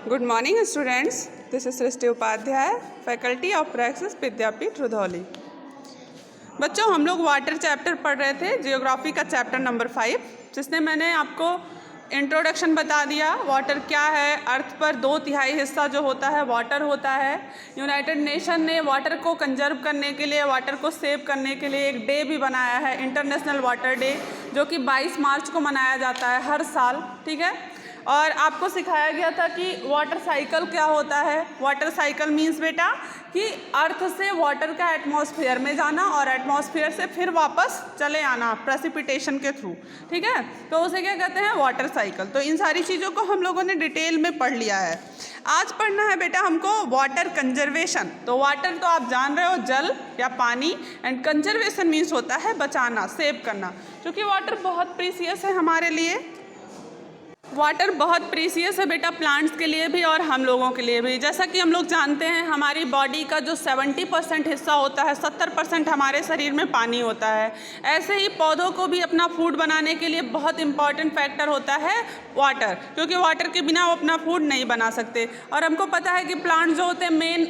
Good morning students. This is Srishti Upadhyay, faculty of practice Vidyapeeth Rudhauli. बच्चों, हम लोग वाटर चैप्टर पढ़ रहे थे, जियोग्राफी का चैप्टर नंबर 5, जिसने मैंने आपको इंट्रोडक्शन बता दिया। वाटर क्या है, अर्थ पर 2/3 हिस्सा जो होता है वाटर होता है। यूनाइटेड नेशन ने वाटर को कंजर्व करने के लिए, वाटर को सेव करने के लिए एक डे भी बनाया है, इंटरनेशनल वाटर डे, जो कि 22 मार्च को मनाया जाता है हर साल। ठीक है, और आपको सिखाया गया था कि वाटर साइकिल क्या होता है। वाटर साइकिल मीन्स बेटा कि अर्थ से वाटर का एटमॉस्फेयर में जाना और एटमॉस्फेयर से फिर वापस चले आना प्रेसिपिटेशन के थ्रू। ठीक है, तो उसे क्या कहते हैं, वाटर साइकिल। तो इन सारी चीज़ों को हम लोगों ने डिटेल में पढ़ लिया है। आज पढ़ना है बेटा हमको वाटर कंजर्वेशन। तो वाटर तो आप जान रहे हो, जल या पानी, एंड कंजर्वेशन मीन्स होता है बचाना, सेव करना, क्योंकि वाटर बहुत प्रीसियस है हमारे लिए। वाटर बहुत प्रीसियस है बेटा, प्लांट्स के लिए भी और हम लोगों के लिए भी। जैसा कि हम लोग जानते हैं, हमारी बॉडी का जो 70% हिस्सा होता है, 70% हमारे शरीर में पानी होता है। ऐसे ही पौधों को भी अपना फूड बनाने के लिए बहुत इंपॉर्टेंट फैक्टर होता है वाटर, क्योंकि वाटर के बिना वो अपना फूड नहीं बना सकते। और हमको पता है कि प्लांट्स जो होते हैं मेन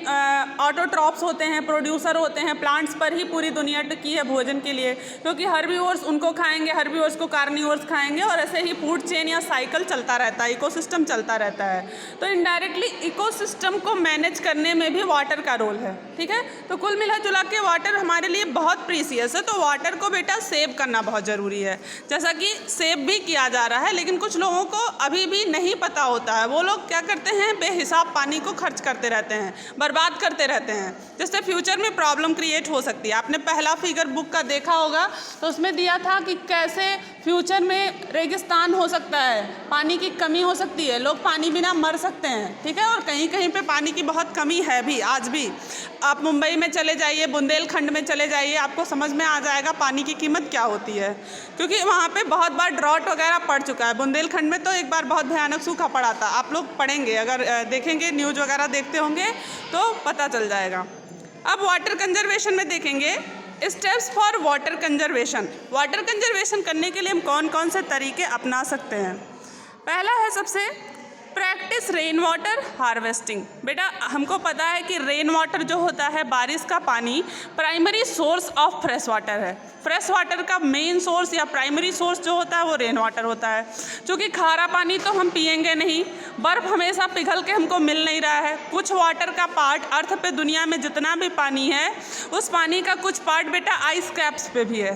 ऑटोट्रॉप्स होते हैं, प्रोड्यूसर होते हैं। प्लांट्स पर ही पूरी दुनिया टिकी है भोजन के लिए, क्योंकि हर्बीवोर्स उनको खाएंगे, हर्बीवोर्स को कार्निवोर्स खाएंगे, और ऐसे ही फूड चेन या साइकिल चलता रहता है, इकोसिस्टम चलता रहता है। तो इनडायरेक्टली इकोसिस्टम को मैनेज करने में भी वाटर का रोल है। ठीक है, तो कुल मिला जुला के वाटर हमारे लिए बहुत प्रीसियस है। तो वाटर को बेटा सेव करना बहुत ज़रूरी है, जैसा कि सेव भी किया जा रहा है, लेकिन कुछ लोगों को अभी भी नहीं पता होता है। वो लोग क्या करते हैं, बेहिसाब पानी को खर्च करते रहते हैं, बर्बाद करते रहते हैं, जिससे फ्यूचर में प्रॉब्लम क्रिएट हो सकती है। आपने पहला फिगर बुक का देखा होगा, तो उसमें दिया था कि कैसे फ्यूचर में रेगिस्तान हो सकता है, पानी की कमी हो सकती है, लोग पानी बिना मर सकते हैं। ठीक है, और कहीं कहीं पे पानी की बहुत कमी है भी आज भी। आप मुंबई में चले जाइए, बुंदेलखंड में चले जाइए, आपको समझ में आ जाएगा पानी की कीमत क्या होती है, क्योंकि वहाँ पे बहुत बार ड्रॉट वगैरह पड़ चुका है। बुंदेलखंड में तो एक बार बहुत भयानक सूखा पड़ा था। आप लोग पढ़ेंगे, अगर देखेंगे, न्यूज़ वगैरह देखते होंगे तो पता चल जाएगा। अब वाटर कंजर्वेशन में देखेंगे steps for water conservation. Water conservation करने के लिए हम कौन कौन से तरीके अपना सकते हैं। पहला है सबसे प्रैक्टिस रेन वाटर हार्वेस्टिंग। बेटा हमको पता है कि रेन वाटर जो होता है, बारिश का पानी, primary source of fresh water है। फ्रेश वाटर का मेन सोर्स या प्राइमरी सोर्स जो होता है वो रेन वाटर होता है। क्योंकि खारा पानी तो हम पिएंगे नहीं, बर्फ़ हमेशा पिघल के हमको मिल नहीं रहा है। कुछ वाटर का पार्ट, अर्थ पे दुनिया में जितना भी पानी है, उस पानी का कुछ पार्ट बेटा आइस कैप्स पे भी है।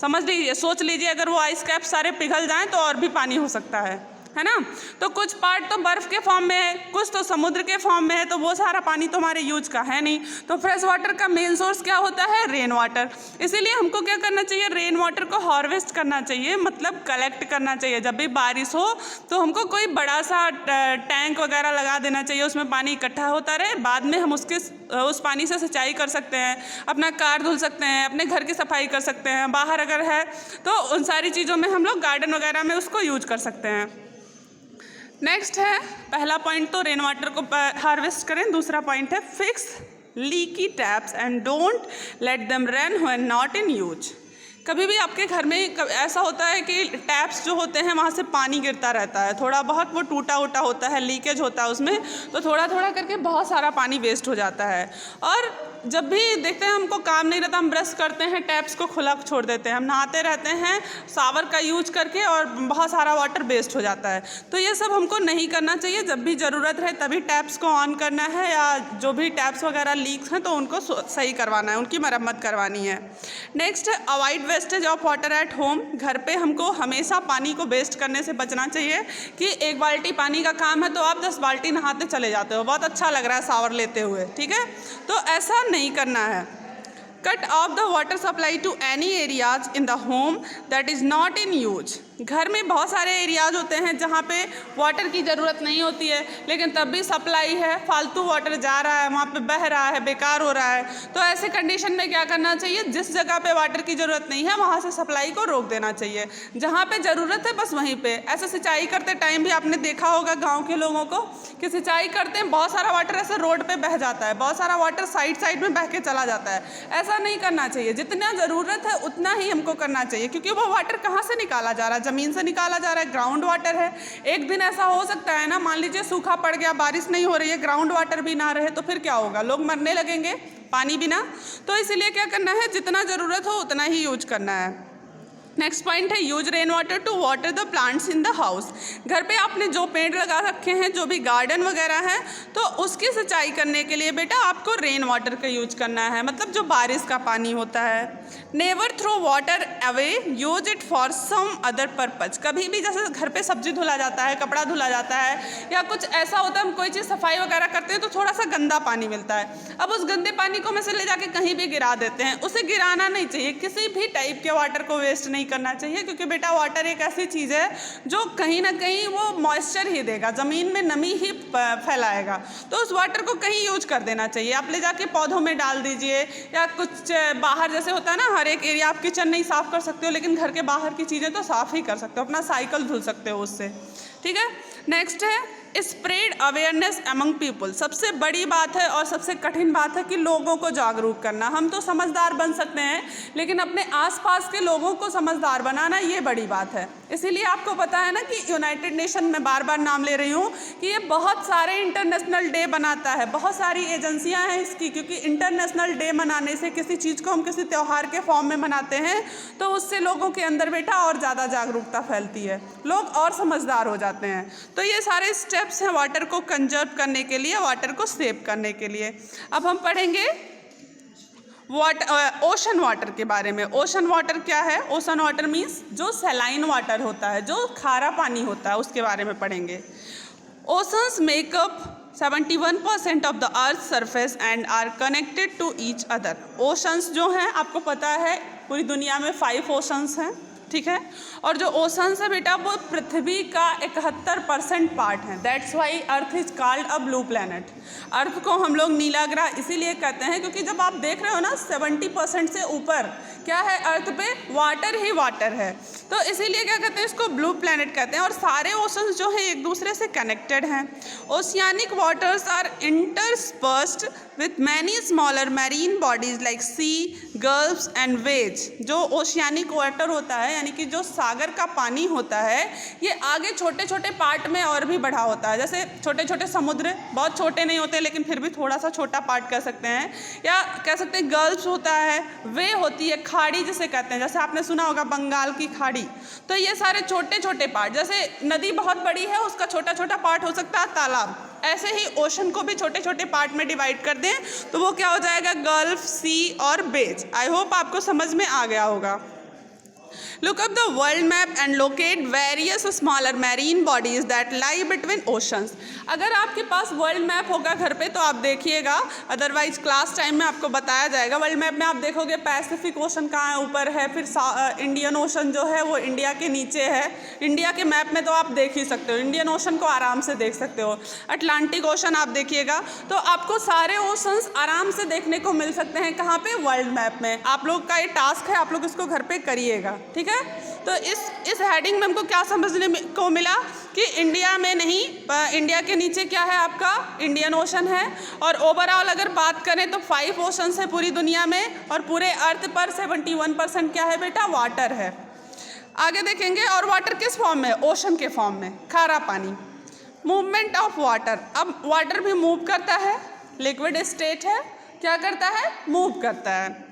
समझ लीजिए, सोच लीजिए, अगर वो आइस कैप्स सारे पिघल जाएँ तो और भी पानी हो सकता है ना। तो कुछ पार्ट तो बर्फ़ के फॉर्म में है, कुछ तो समुद्र के फॉर्म में है, तो वो सारा पानी तो हमारे यूज का है नहीं। तो फ्रेश वाटर का मेन सोर्स क्या होता है, रेन वाटर। इसीलिए हमको क्या करना चाहिए, रेन वाटर को हार्वेस्ट करना चाहिए, मतलब कलेक्ट करना चाहिए। जब भी बारिश हो तो हमको कोई बड़ा सा टैंक वगैरह लगा देना चाहिए, उसमें पानी इकट्ठा होता रहे। बाद में हम उस पानी से सिंचाई कर सकते हैं, अपना कार धुल सकते हैं, अपने घर की सफाई कर सकते हैं, बाहर अगर है तो उन सारी चीज़ों में हम लोग गार्डन वगैरह में उसको यूज कर सकते हैं। नेक्स्ट है, पहला पॉइंट तो रेन वाटर को हार्वेस्ट करें। दूसरा पॉइंट है fix leaky taps and don't let them run when not in use. कभी भी आपके घर में ऐसा होता है कि टैप्स जो होते हैं वहाँ से पानी गिरता रहता है, थोड़ा बहुत वो टूटा उटा होता है, लीकेज होता है उसमें, तो थोड़ा थोड़ा करके बहुत सारा पानी वेस्ट हो जाता है। और जब भी देखते हैं हमको काम नहीं रहता, हम ब्रश करते हैं, टैप्स को खुला छोड़ देते हैं, हम नहाते रहते हैं शावर का यूज करके, और बहुत सारा वाटर वेस्ट हो जाता है। तो ये सब हमको नहीं करना चाहिए। जब भी ज़रूरत है तभी टैप्स को ऑन करना है, या जो भी टैप्स वगैरह लीक्स हैं तो उनको सही करवाना है, उनकी मरम्मत करवानी है। नेक्स्ट है avoid wastage of water at home. घर पे हमको हमेशा पानी को वेस्ट करने से बचना चाहिए कि 1 बाल्टी पानी का काम है तो आप 10 बाल्टी नहाते चले जाते हो, बहुत अच्छा लग रहा है शावर लेते हुए। ठीक है, तो ऐसा नहीं करना है। Cut off the water supply to any areas in the home that is not in use. घर में बहुत सारे एरियाज होते हैं जहाँ पे वाटर की ज़रूरत नहीं होती है, लेकिन तब भी सप्लाई है, फालतू वाटर जा रहा है, वहाँ पे बह रहा है, बेकार हो रहा है। तो ऐसे कंडीशन में क्या करना चाहिए, जिस जगह पे वाटर की ज़रूरत नहीं है वहाँ से सप्लाई को रोक देना चाहिए। जहाँ पे ज़रूरत है बस वहीं पे। ऐसे सिंचाई करते टाइम भी आपने देखा होगा गाँव के लोगों को कि सिंचाई करते हैं, बहुत सारा वाटर ऐसे रोड पर बह जाता है, बहुत सारा वाटर साइड में बह के चला जाता है। ऐसा नहीं करना चाहिए, जितना ज़रूरत है उतना ही हमको करना चाहिए, क्योंकि वो वाटर कहाँ से निकाला जा रहा है, ज़मीन से निकाला जा रहा है, ग्राउंड वाटर है। एक दिन ऐसा हो सकता है ना, मान लीजिए सूखा पड़ गया, बारिश नहीं हो रही है, ग्राउंड वाटर भी ना रहे, तो फिर क्या होगा? लोग मरने लगेंगे पानी बिना। तो इसलिए क्या करना है, जितना ज़रूरत हो उतना ही यूज करना है। नेक्स्ट पॉइंट है use rain water to water the plants in the house. घर पे आपने जो पेड़ लगा रखे हैं, जो भी गार्डन वगैरह है, तो उसकी सिंचाई करने के लिए बेटा आपको रेन वाटर का यूज करना है, मतलब जो बारिश का पानी होता है। Never throw water away, use it for some other purpose. कभी भी जैसे घर पे सब्जी धुला जाता है, कपड़ा धुला जाता है, या कुछ ऐसा होता है हम कोई चीज़ सफाई वगैरह करते हैं तो थोड़ा सा गंदा पानी मिलता है। अब उस गंदे पानी को हम ऐसे ले जाके कहीं भी गिरा देते हैं, उसे गिराना नहीं चाहिए। किसी भी टाइप के वाटर को वेस्ट नहीं करना चाहिए, क्योंकि बेटा वाटर एक ऐसी चीज़ है जो कहीं ना कहीं वो मॉइस्चर ही देगा, ज़मीन में नमी ही फैलाएगा। तो उस वाटर को कहीं यूज कर देना चाहिए। आप ले जाके पौधों में डाल दीजिए, या कुछ बाहर जैसे होता है ना, हर एक एरिया आप किचन नहीं साफ़ कर सकते हो, लेकिन घर के बाहर की चीज़ें तो साफ़ ही कर सकते हो, अपना साइकिल धुल सकते हो उससे। ठीक है, नेक्स्ट है स्प्रेड अवेयरनेस अमंग पीपल। सबसे बड़ी बात है और सबसे कठिन बात है कि लोगों को जागरूक करना। हम तो समझदार बन सकते हैं, लेकिन अपने आसपास के लोगों को समझदार बनाना ये बड़ी बात है। इसीलिए आपको पता है ना कि यूनाइटेड नेशन में बार बार नाम ले रही हूँ कि ये बहुत सारे इंटरनेशनल डे बनाता है, बहुत सारी एजेंसियाँ हैं इसकी, क्योंकि इंटरनेशनल डे मनाने से, किसी चीज़ को हम किसी त्यौहार के फॉर्म में मनाते हैं तो उससे लोगों के अंदर बेटा और ज़्यादा जागरूकता फैलती है, लोग और समझदार हो जाते हैं। तो ये सारे स्टेप्स हैं वाटर को कंजर्व करने के लिए, वाटर को सेव करने के लिए। अब हम पढ़ेंगे ओशन वाटर के बारे में। ओशन वाटर क्या है? ओशन वाटर मीन्स जो सैलाइन वाटर होता है, जो खारा पानी होता है, उसके बारे में पढ़ेंगे। Oceans make up 71% of the earth surface and are connected to each other. Oceans जो हैं, आपको पता है पूरी दुनिया में 5 ओशंस हैं, ठीक है। और जो ओशंस है बेटा वो पृथ्वी का 71% पार्ट है। That's why earth is called a blue planet. Earth को हम लोग नीला ग्रह इसीलिए कहते हैं क्योंकि जब आप देख रहे हो ना 70% से ऊपर क्या है अर्थ पे, वाटर ही वाटर है। तो इसीलिए क्या कहते हैं, इसको ब्लू प्लैनेट कहते हैं। और सारे ओशंस जो हैं एक दूसरे से कनेक्टेड हैं। Oceanic waters are interspersed with many smaller marine bodies like sea, gulfs and bays. जो ओशियानिक वाटर होता है यानी कि जो सागर का पानी होता है, ये आगे छोटे छोटे पार्ट में और भी बढ़ा होता है। जैसे छोटे छोटे समुद्र, बहुत छोटे नहीं होते लेकिन फिर भी थोड़ा सा छोटा पार्ट कह सकते हैं, या कह सकते हैं गल्फ्स होता है, वे होती है खाड़ी जिसे कहते हैं, जैसे आपने सुना होगा बंगाल की खाड़ी। तो ये सारे छोटे छोटे पार्ट, जैसे नदी बहुत बड़ी है उसका छोटा छोटा पार्ट हो सकता है तालाब, ऐसे ही ओशन को भी छोटे छोटे पार्ट में डिवाइड कर दें तो वो क्या हो जाएगा, गल्फ, सी और बेज। आई होप आपको समझ में आ गया होगा। Look up the world map and locate various smaller marine bodies that lie between oceans. अगर आपके पास वर्ल्ड मैप होगा घर पे तो आप देखिएगा, अदरवाइज क्लास टाइम में आपको बताया जाएगा। वर्ल्ड मैप में आप देखोगे पैसिफिक ओशन कहाँ है, ऊपर है, फिर इंडियन ओशन जो है वो इंडिया के नीचे है। इंडिया के मैप में तो आप देख ही सकते हो, इंडियन ओशन को आराम से देख सकते हो। अटलांटिक ओशन आप देखिएगा तो आपको सारे ओशंस आराम से देखने को मिल सकते हैं। कहाँ पे? वर्ल्ड मैप में। आप लोग का ये टास्क है, आप लोग इसको घर पे करिएगा, ठीक है। तो इस हेडिंग में हमको क्या समझने को मिला कि इंडिया में नहीं, इंडिया के नीचे क्या है आपका, इंडियन ओशन है। और ओवरऑल अगर बात करें तो 5 ओशंस है पूरी दुनिया में, और पूरे अर्थ पर 71% क्या है बेटा, वाटर है। आगे देखेंगे, और वाटर किस फॉर्म में? ओशन के फॉर्म में, खारा पानी। मूवमेंट ऑफ वाटर, अब वाटर भी मूव करता है, लिक्विड स्टेट है, क्या करता है, मूव करता है।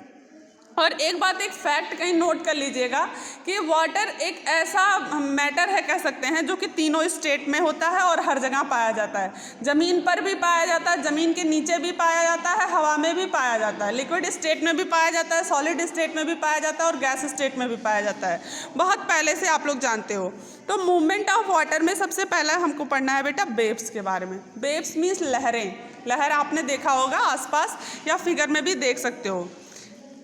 और एक बात, एक फैक्ट कहीं नोट कर लीजिएगा कि वाटर एक ऐसा मैटर है कह सकते हैं जो कि तीनों स्टेट में होता है और हर जगह पाया जाता है। ज़मीन पर भी पाया जाता है, ज़मीन के नीचे भी पाया जाता है, हवा में भी पाया जाता है, लिक्विड स्टेट में भी पाया जाता है, सॉलिड स्टेट में भी पाया जाता है और गैस स्टेट में भी पाया जाता है। बहुत पहले से आप लोग जानते हो। तो मूवमेंट ऑफ वाटर में सबसे पहला हमको पढ़ना है बेटा वेव्स के बारे में। वेव्स मीन्स लहरें। लहर आपने देखा होगा आसपास या फिगर में भी देख सकते हो।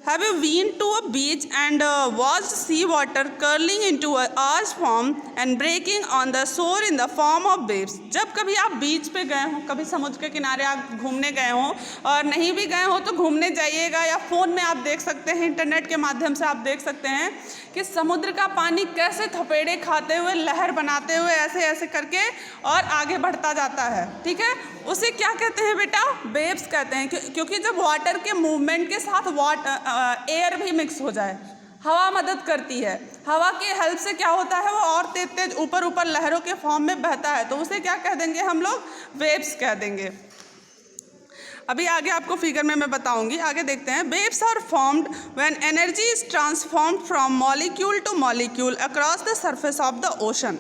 Have you been to a beach and watched sea water curling into a arch form and breaking on the shore in the form of waves? जब कभी आप बीच पे गए हो, कभी समुद्र के किनारे आप घूमने गए हो, और नहीं भी गए हो तो घूमने जाइएगा, या फ़ोन में आप देख सकते हैं, इंटरनेट के माध्यम से आप देख सकते हैं कि समुद्र का पानी कैसे थपेड़े खाते हुए, लहर बनाते हुए ऐसे ऐसे करके और आगे बढ़ता जाता है, ठीक है। उसे क्या कहते हैं बेटा, वेव्स कहते हैं। क्योंकि जब वाटर के मूवमेंट के साथ एयर भी मिक्स हो जाए, हवा मदद करती है। हवा की हेल्प से क्या होता है, वो और तेज तेज ऊपर ऊपर लहरों के फॉर्म में बहता है, तो उसे क्या कह देंगे हम लोग, वेव्स कह देंगे। अभी आगे आपको फिगर में मैं बताऊंगी, आगे देखते हैं। Waves are formed when energy is transformed from molecule to molecule across the surface of the ocean.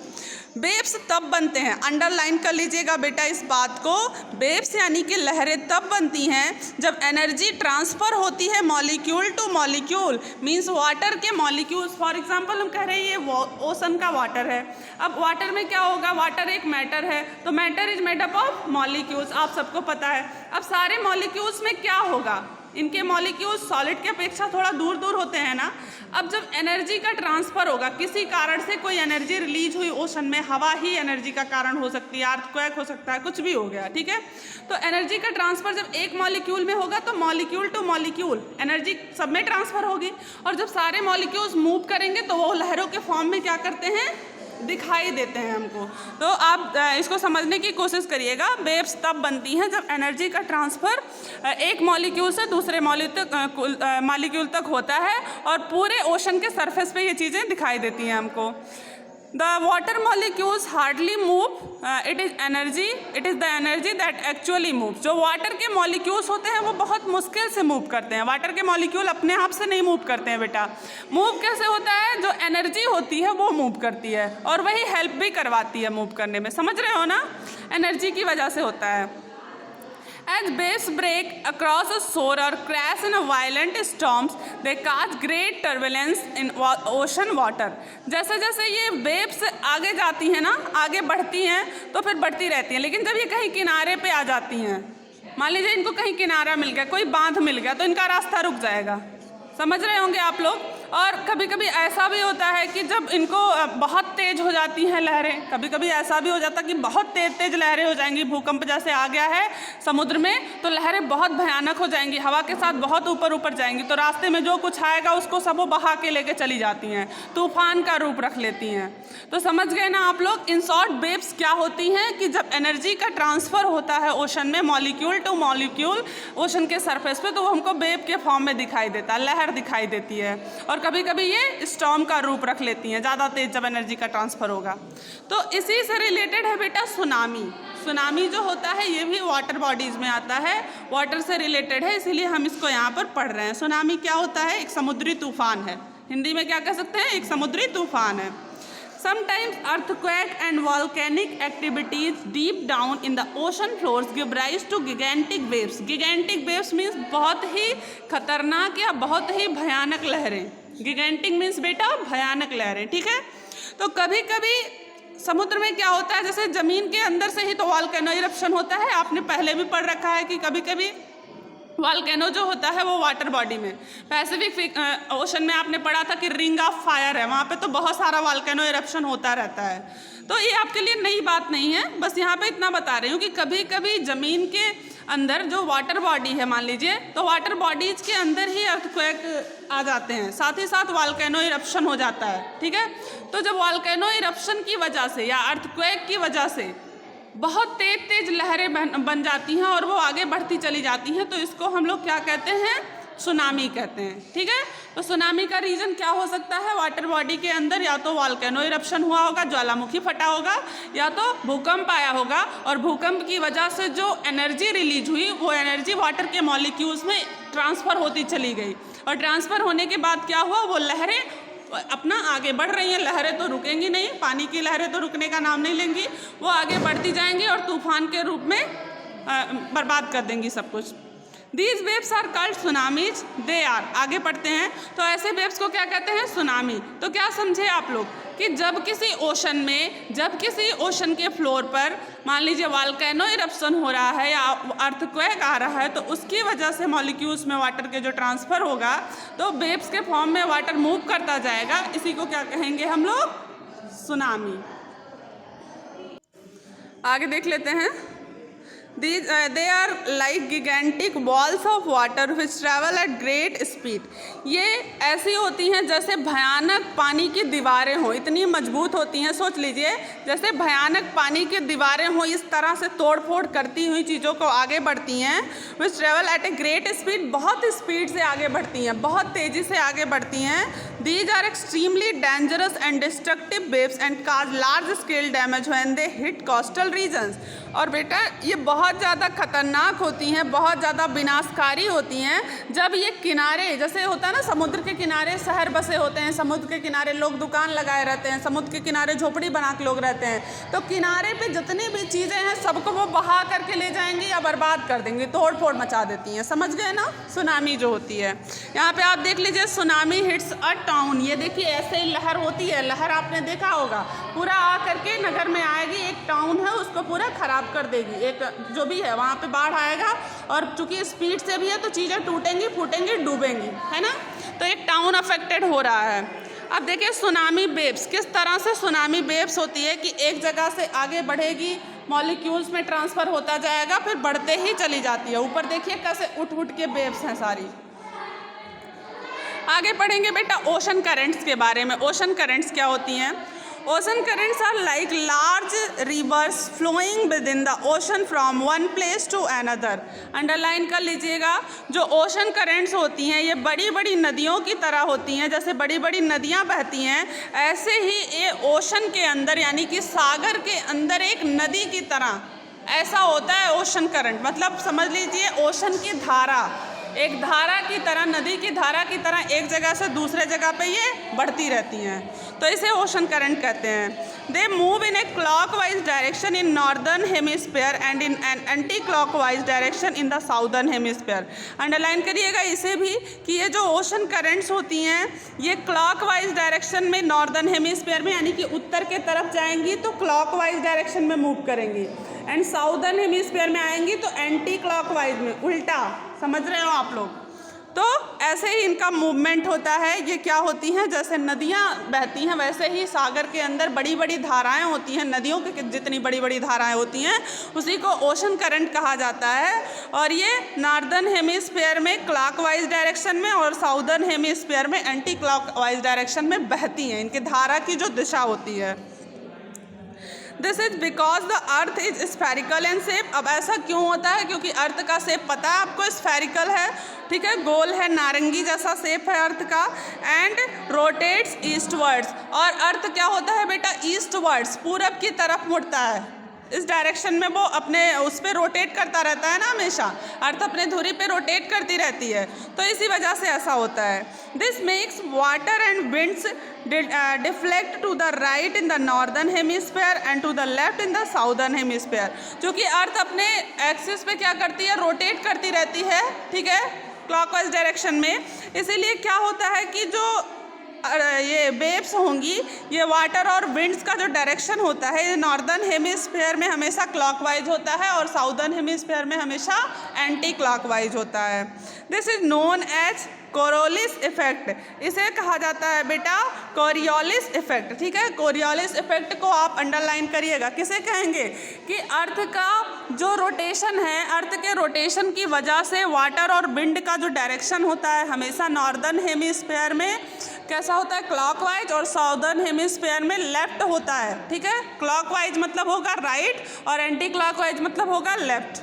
Waves तब बनते हैं, अंडरलाइन कर लीजिएगा बेटा इस बात को, वेव्स यानी कि लहरें तब बनती हैं जब एनर्जी ट्रांसफ़र होती है molecule to molecule, means water के मॉलिक्यूल्स। फॉर एग्जांपल हम कह रहे हैं ये ओशन का वाटर है। अब वाटर में क्या होगा, वाटर एक मैटर है, तो matter is made up of molecules, आप सबको पता है। अब सारे मॉलिक्यूल्स में क्या होगा, इनके मॉलिक्यूल्स सॉलिड के अपेक्षा थोड़ा दूर दूर होते हैं ना। अब जब एनर्जी का ट्रांसफ़र होगा, किसी कारण से कोई एनर्जी रिलीज हुई ओशन में, हवा ही एनर्जी का कारण हो सकती है, अर्थक्वेक हो सकता है, कुछ भी हो गया, ठीक है। तो एनर्जी का ट्रांसफ़र जब एक मॉलिक्यूल में होगा तो मॉलिक्यूल टू मॉलिक्यूल एनर्जी सब में ट्रांसफ़र होगी, और जब सारे मॉलिक्यूल्स मूव करेंगे तो वो लहरों के फॉर्म में क्या करते हैं, दिखाई देते हैं हमको। तो आप इसको समझने की कोशिश करिएगा। वेव्स तब बनती हैं जब एनर्जी का ट्रांसफ़र एक मॉलिक्यूल से दूसरे मॉलिक्यूल तक होता है और पूरे ओशन के सरफेस पे ये चीज़ें दिखाई देती हैं हमको। The water molecules hardly move. It is the energy that actually moves. जो वाटर के मॉलिक्यूल्स होते हैं वो बहुत मुश्किल से मूव करते हैं। वाटर के मॉलिक्यूल अपने आप से नहीं मूव करते हैं बेटा। मूव कैसे होता है, जो एनर्जी होती है वो मूव करती है, और वही हेल्प भी करवाती है मूव करने में, समझ रहे हो ना, एनर्जी की वजह से होता है। As waves break across a shore or crash in a violent storms, they cause great turbulence in ocean water. जैसे जैसे ये वेव्स आगे जाती हैं ना, आगे बढ़ती हैं तो फिर बढ़ती रहती हैं, लेकिन जब ये कहीं किनारे पे आ जाती हैं, मान लीजिए इनको कहीं किनारा मिल गया, कोई बांध मिल गया, तो इनका रास्ता रुक जाएगा, समझ रहे होंगे आप लोग। और कभी कभी ऐसा भी होता है कि जब इनको बहुत तेज़ हो जाती हैं लहरें, कभी कभी ऐसा भी हो जाता है कि बहुत तेज़ तेज़ लहरें हो जाएंगी, भूकंप जैसे आ गया है समुद्र में, तो लहरें बहुत भयानक हो जाएंगी, हवा के साथ बहुत ऊपर ऊपर जाएंगी, तो रास्ते में जो कुछ आएगा उसको सब वो बहा के लेके चली जाती हैं, तूफान का रूप रख लेती हैं। तो समझ गए ना आप लोग। इन शॉर्ट, वेव्स क्या होती हैं कि जब एनर्जी का ट्रांसफ़र होता है ओशन में मॉलिक्यूल टू मॉलिक्यूल ओशन के सरफेस पे, तो वो हमको वेव के फॉर्म में दिखाई देता है, लहर दिखाई देती है, और कभी कभी ये स्टॉर्म का रूप रख लेती हैं ज़्यादा तेज जब एनर्जी का ट्रांसफ़र होगा। तो इसी से रिलेटेड है बेटा सुनामी। सुनामी जो होता है ये भी वाटर बॉडीज़ में आता है, वाटर से रिलेटेड है, इसीलिए हम इसको यहाँ पर पढ़ रहे हैं। सुनामी क्या होता है, एक समुद्री तूफान है, हिंदी में क्या कह सकते हैं, एक समुद्री तूफान है। Sometimes earthquake and volcanic activities deep down in the ocean floors give rise to gigantic waves. Gigantic waves means बहुत ही खतरनाक या बहुत ही भयानक लहरें। Gigantic means बेटा भयानक लहरें, ठीक है। तो कभी कभी समुद्र में क्या होता है, जैसे ज़मीन के अंदर से ही तो वॉल्केनो इरप्शन होता है, आपने पहले भी पढ़ रखा है कि कभी कभी वॉल्केनो जो होता है वो वाटर बॉडी में, पैसिफिक ओशन में आपने पढ़ा था कि रिंग ऑफ फायर है, वहाँ पे तो बहुत सारा वॉल्केनो इरप्शन होता रहता है। तो ये आपके लिए नई बात नहीं है, बस यहाँ पे इतना बता रही हूँ कि कभी कभी ज़मीन के अंदर जो वाटर बॉडी है, मान लीजिए, तो वाटर बॉडीज़ के अंदर ही अर्थक्वेक आ जाते हैं, साथ ही साथ वॉल्केनो इरप्शन हो जाता है, ठीक है। तो जब वॉल्केनो इरप्शन की वजह से या अर्थक्वेक की वजह से बहुत तेज तेज लहरें बन जाती हैं और वो आगे बढ़ती चली जाती हैं, तो इसको हम लोग क्या कहते हैं, सुनामी कहते हैं, ठीक है। तो सुनामी का रीज़न क्या हो सकता है, वाटर बॉडी के अंदर या तो वॉल्केनो इरप्शन हुआ होगा, ज्वालामुखी फटा होगा, या तो भूकंप आया होगा, और भूकंप की वजह से जो एनर्जी रिलीज हुई वो एनर्जी वाटर के मॉलिक्यूल्स में ट्रांसफ़र होती चली गई, और ट्रांसफ़र होने के बाद क्या हुआ, वो लहरें अपना आगे बढ़ रही हैं। लहरें तो रुकेंगी नहीं, पानी की लहरें तो रुकने का नाम नहीं लेंगी, वो आगे बढ़ती जाएंगी और तूफान के रूप में बर्बाद कर देंगी सब कुछ। These waves are called tsunamis. They are, आगे पढ़ते हैं, तो ऐसे वेव्स को क्या कहते हैं, सुनामी। तो क्या समझे आप लोग कि जब किसी ओशन में, जब किसी ओशन के फ्लोर पर मान लीजिए वॉल्केनो इरप्शन हो रहा है या अर्थक्वेक आ रहा है, तो उसकी वजह से मॉलिक्यूल्स में वाटर के जो ट्रांसफ़र होगा, तो वेव्स के फॉर्म में वाटर मूव करता जाएगा, इसी को क्या कहेंगे हम लोग, सुनामी। आगे देख लेते हैं। They are like gigantic balls of water which travel at great speed. ये ऐसी होती हैं जैसे भयानक पानी की दीवारें हों, इतनी मजबूत होती हैं, सोच लीजिए जैसे भयानक पानी की दीवारें हों, इस तरह से तोड़ फोड़ करती हुई चीज़ों को आगे बढ़ती हैं। which travel at a great speed, बहुत स्पीड से आगे बढ़ती हैं, बहुत तेज़ी से आगे बढ़ती हैं, these are extremely dangerous and destructive waves and cause large scale damage when they hit coastal regions. और बेटा ये बहुत ज़्यादा खतरनाक होती हैं, बहुत ज़्यादा विनाशकारी होती हैं जब ये किनारे, जैसे होता है ना समुद्र के किनारे शहर बसे होते हैं, समुद्र के किनारे लोग दुकान लगाए रहते हैं, समुद्र के किनारे झोपड़ी बना के लोग रहते हैं, तो किनारे पे जितनी भी चीज़ें हैं सबको वो बहा करके ले जाएंगी या बर्बाद कर देंगी, तोड़ फोड़ मचा देती हैं। समझ गए ना, सुनामी जो होती है। यहाँ पे आप देख लीजिए, सुनामी हिट्स अ टाउन। ये देखिए ऐसे ही लहर होती है, लहर आपने देखा होगा, पूरा आ करके नगर में आएगी, एक टाउन है उसको पूरा खराब कर देगी, एक जो भी है वहाँ पे बाढ़ आएगा और चूंकि स्पीड से भी है तो चीज़ें टूटेंगी, फूटेंगी, डूबेंगी, है ना। तो एक टाउन अफेक्टेड हो रहा है। अब देखिए सुनामी वेव्स, किस तरह से सुनामी वेव्स होती है कि एक जगह से आगे बढ़ेगी, मॉलिक्यूल्स में ट्रांसफ़र होता जाएगा, फिर बढ़ते ही चली जाती है। ऊपर देखिए कैसे उठ उठ के वेव्स हैं सारी। आगे पढ़ेंगे बेटा ओशन करंट्स के बारे में। ओशन करंट्स क्या होती हैं? Ocean currents are like large rivers flowing within the ocean from one place to another. Underline कर लीजिएगा, जो ओशन करंट्स होती हैं ये बड़ी बड़ी नदियों की तरह होती हैं, जैसे बड़ी बड़ी नदियाँ बहती हैं ऐसे ही ये ओशन के अंदर यानी कि सागर के अंदर एक नदी की तरह ऐसा होता है ओशन करंट। मतलब समझ लीजिए ओशन की धारा, एक धारा की तरह, नदी की धारा की तरह एक जगह से दूसरे जगह पे ये बढ़ती रहती हैं, तो इसे ओशन करंट कहते हैं। They move in A clockwise direction in northern hemisphere and in an anti clockwise direction in the southern hemisphere. Underline करिएगा इसे भी कि ये जो ओशन करंट्स होती हैं ये क्लॉकवाइज डायरेक्शन में नॉर्दर्न हेमिस्फीयर में यानी कि उत्तर के तरफ जाएंगी तो क्लॉकवाइज डायरेक्शन में मूव करेंगी, एंड साउदर्न हेमिस्फीयर में आएंगी तो एंटी क्लॉकवाइज में, उल्टा। समझ रहे हो आप लोग? तो ऐसे ही इनका मूवमेंट होता है। ये क्या होती हैं, जैसे नदियाँ बहती हैं वैसे ही सागर के अंदर बड़ी बड़ी धाराएं होती हैं, नदियों के जितनी बड़ी बड़ी धाराएं होती हैं उसी को ओशन करंट कहा जाता है। और ये नॉर्दर्न हेमिस्फीयर में क्लॉकवाइज डायरेक्शन में और साउदर्न हेमिस्फीयर में एंटी क्लॉकवाइज डायरेक्शन में बहती हैं, इनकी धारा की जो दिशा होती है। This is because the earth is spherical in shape. अब ऐसा क्यों होता है? क्योंकि अर्थ का शेप पता है आपको, स्फेरिकल है, ठीक है, गोल है, नारंगी जैसा शेप है अर्थ का, एंड रोटेट्स ईस्टवर्ड्स। और अर्थ क्या होता है बेटा? ईस्टवर्ड्स, पूरब की तरफ मुड़ता है, इस डायरेक्शन में वो अपने उस पर रोटेट करता रहता है ना, हमेशा अर्थ अपने धुरी पे रोटेट करती रहती है, तो इसी वजह से ऐसा होता है। This makes water and winds deflect to the right in the northern hemisphere and to the left in the southern hemisphere. क्योंकि अर्थ अपने एक्सिस पे क्या करती है? रोटेट करती रहती है, ठीक है, क्लॉकवाइज डायरेक्शन में। इसीलिए क्या होता है कि जो ये वेव्स होंगी, ये वाटर और विंड्स का जो डायरेक्शन होता है ये नॉर्दर्न हेमिस्फीयर में हमेशा क्लॉकवाइज होता है और साउदर्न हेमिस्फीयर में हमेशा एंटी क्लॉकवाइज होता है। This is known as Coriolis effect. इसे कहा जाता है बेटा कोरियोलिस इफेक्ट, ठीक है। कोरियोलिस इफेक्ट को आप अंडरलाइन करिएगा। किसे कहेंगे? कि अर्थ का जो रोटेशन है, अर्थ के रोटेशन की वजह से वाटर और विंड का जो डायरेक्शन होता है हमेशा नॉर्दर्न हेमिस्फीयर में कैसा होता है? क्लॉकवाइज, और साउदर्न हेमिस्फीयर में लेफ्ट होता है, ठीक है। क्लॉकवाइज मतलब होगा राइट और एंटी क्लॉकवाइज मतलब होगा लेफ्ट,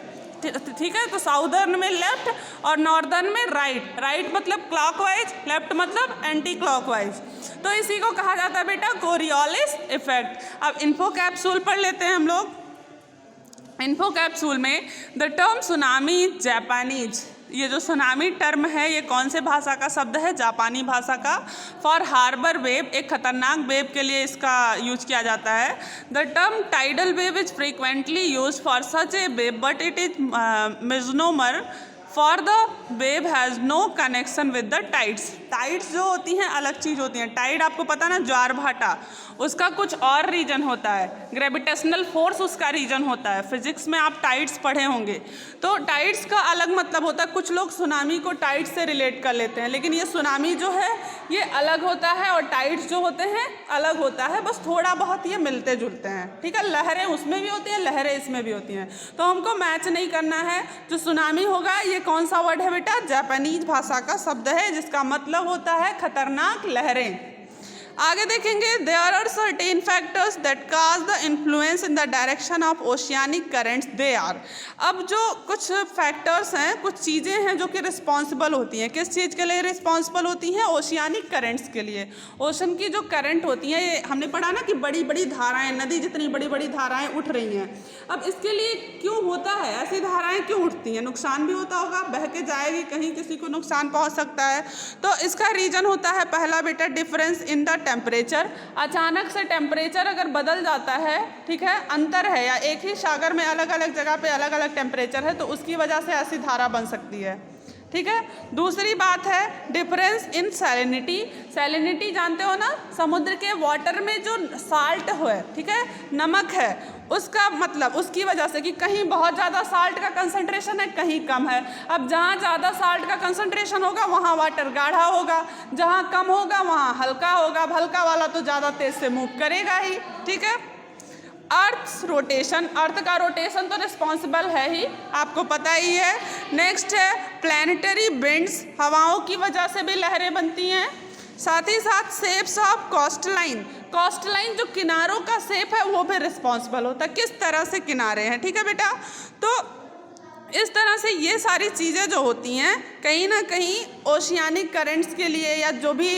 ठीक है। तो साउदर्न में लेफ्ट और नॉर्दर्न में राइट। राइट मतलब क्लॉकवाइज, लेफ्ट मतलब एंटी क्लॉकवाइज। तो इसी को कहा जाता है बेटा कोरियोलिस इफेक्ट। अब इन्फो कैप्सूल पढ़ लेते हैं हम लोग। इन्फो कैप्सूल में द टर्म सुनामी जापानीज, ये जो सुनामी टर्म है ये कौन से भाषा का शब्द है? जापानी भाषा का। फॉर हार्बर वेव, एक खतरनाक वेव के लिए इसका यूज किया जाता है। The term tidal wave is frequently use for such a wave but it is misnomer for the wave has no connection with the tides. Tides जो होती हैं अलग चीज़ होती हैं। टाइड आपको पता ना, ज्वार भाटा, उसका कुछ और रीजन होता है, ग्रेविटेशनल फोर्स उसका रीजन होता है। फिजिक्स में आप टाइड्स पढ़े होंगे। तो टाइड्स का अलग मतलब होता है। कुछ लोग सुनामी को टाइड्स से रिलेट कर लेते हैं, लेकिन ये सुनामी जो है ये अलग होता है और टाइड्स जो होते हैं अलग होता है, बस थोड़ा बहुत ये मिलते जुलते हैं, ठीक है। लहरें उसमें भी होती हैं, लहरें इसमें भी होती हैं, तो हमको मैच नहीं करना है। जो सुनामी होगा ये कौन सा वर्ड है बेटा? जापानीज भाषा का शब्द है जिसका मतलब होता है खतरनाक लहरें। आगे देखेंगे there are certain factors that cause the influence in the direction of oceanic currents they are. अब जो कुछ फैक्टर्स हैं, कुछ चीज़ें हैं जो कि रिस्पॉन्सिबल होती हैं, किस चीज़ के लिए रिस्पॉन्सिबल होती हैं? ओशियानिक करेंट्स के लिए। ओशन की जो करंट होती हैं, ये हमने पढ़ा ना कि बड़ी बड़ी धाराएं, नदी जितनी बड़ी बड़ी धाराएं उठ रही हैं। अब इसके लिए क्यों होता है, ऐसी धाराएं क्यों उठती हैं? नुकसान भी होता होगा, बह के जाएगी कहीं, किसी को नुकसान पहुंच सकता है। तो इसका रीजन होता है पहला बेटा डिफरेंस इन द टेम्परेचर। अचानक से टेम्परेचर अगर बदल जाता है, ठीक है, अंतर है या एक ही सागर में अलग अलग जगह पे अलग अलग टेम्परेचर है, तो उसकी वजह से ऐसी धारा बन सकती है, ठीक है। दूसरी बात है डिफरेंस इन सैलिनिटी। सैलिनिटी जानते हो ना, समुद्र के वाटर में जो साल्ट है, ठीक है, नमक है, उसका मतलब उसकी वजह से कि कहीं बहुत ज़्यादा साल्ट का कंसंट्रेशन है, कहीं कम है। अब जहाँ ज़्यादा साल्ट का कंसंट्रेशन होगा वहाँ वाटर गाढ़ा होगा, जहाँ कम होगा वहाँ हल्का होगा। हल्का वाला तो ज़्यादा तेज़ से मूव करेगा ही, ठीक है। अर्थ रोटेशन, अर्थ का रोटेशन तो रिस्पॉन्सिबल है ही, आपको पता ही है। नेक्स्ट है प्लैनेटरी विंड्स, हवाओं की वजह से भी लहरें बनती हैं। साथ ही साथ शेप्स ऑफ कोस्टलाइन, कोस्टलाइन जो किनारों का शेप है वो भी रिस्पॉन्सिबल होता है, किस तरह से किनारे हैं, ठीक है बेटा। तो इस तरह से ये सारी चीज़ें जो होती हैं कहीं ना कहीं ओशियानिक करंट्स के लिए, या जो भी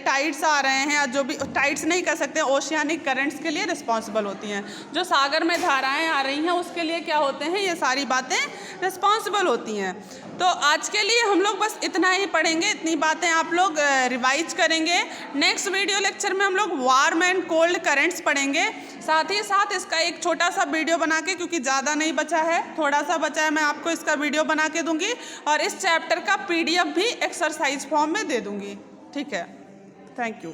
टाइड्स आ रहे हैं, या जो भी टाइड्स नहीं कर सकते, ओशियानिक करंट्स के लिए रिस्पॉन्सिबल होती हैं। जो सागर में धाराएं आ रही हैं उसके लिए क्या होते हैं, ये सारी बातें रिस्पॉन्सिबल होती हैं। तो आज के लिए हम लोग बस इतना ही पढ़ेंगे, इतनी बातें आप लोग रिवाइज करेंगे। नेक्स्ट वीडियो लेक्चर में हम लोग वार्म एंड कोल्ड करंट्स पढ़ेंगे। साथ ही साथ इसका एक छोटा सा वीडियो बना के, क्योंकि ज़्यादा नहीं बचा है, थोड़ा सा बचा है, मैं आपको इसका वीडियो बना के दूंगी और इस चैप्टर का PDF भी एक्सरसाइज फॉर्म में दे दूंगी, ठीक है। Thank you.